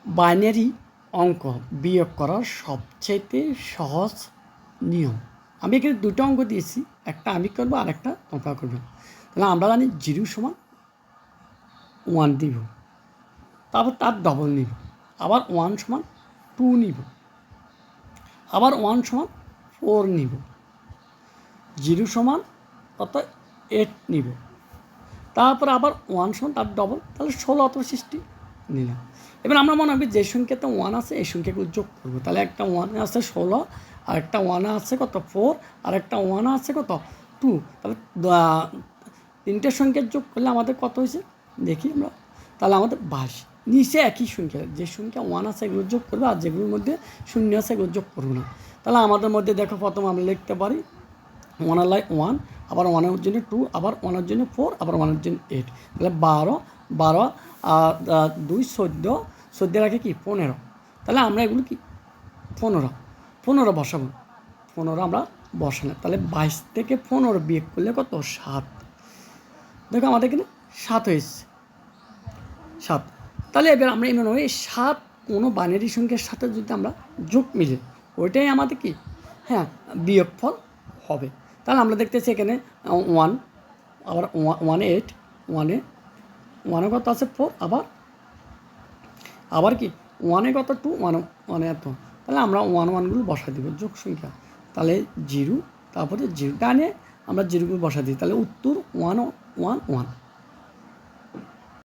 Binary অঙ্ক বিয়োগ করার সবচেয়ে সহজ নিয়ম। আমি এখানে দুটো অঙ্ক দিয়েছি, একটা আমি করবো আর একটা তোমরা করবে। তাহলে আমরা জানি 0 সমান 1 দিব, তারপর তার ডবল নিব, আবার 1 সমান 2 নিব, আবার 1 সমান 4 নিব, 0 সমান কত 8 নিব, তারপর আবার 1 সমান তার ডবল, তাহলে 16 অত নিলাম। এবার আমরা মনে হবে যে সংখ্যাতে 1 আছে এই সংখ্যাগুলো যোগ করবো। তাহলে একটা 1 আছে 16, আর একটা 1 আছে কত 4, আর একটা 1 আছে কত 2। তাহলে তিনটে সংখ্যা যোগ করলে আমাদের কত হয়েছে দেখি আমরা। তাহলে আমাদের 22। নিচে একই সংখ্যা, যে সংখ্যা 1 আছে এগুলো যোগ করবো, আর যেগুলোর মধ্যে 0 আছে এগুলো যোগ করবো না। তাহলে আমাদের মধ্যে দেখো প্রথম আমরা লিখতে পারি 1 এর লাই 1, আবার 1 এর জন্য 2, আবার 1 এর জন্য 4, আবার 1 এর জন্য 8। তাহলে 12 2 14, 14 রাখে কি 15। তাহলে আমরা এগুলো কি 15 বসাবো, 15 আমরা বসালাম। তাহলে 22 থেকে 15 বিয়োগ করলে কত 7। দেখো আমাদের এখানে 7 হয়েছে, 7। তাহলে এবার আমরা এমন হয় 7 কোনো বাইনারি সংখ্যার সাথে যদি আমরা যোগ মিলে ওইটাই আমাদের কি বিয়োগফল হবে। তাহলে আমরা দেখতেছি এখানে 1, আবার 1 8, 1 কত আছে 4, আবার কি 1 কত 2, 1 এত। তাহলে আমরা 1 বসা দিব যোগ সংখ্যা। তাহলে 0, তারপরে 0 ডানে আমরা 0 বসা দিই। তাহলে উত্তর 1 1 1।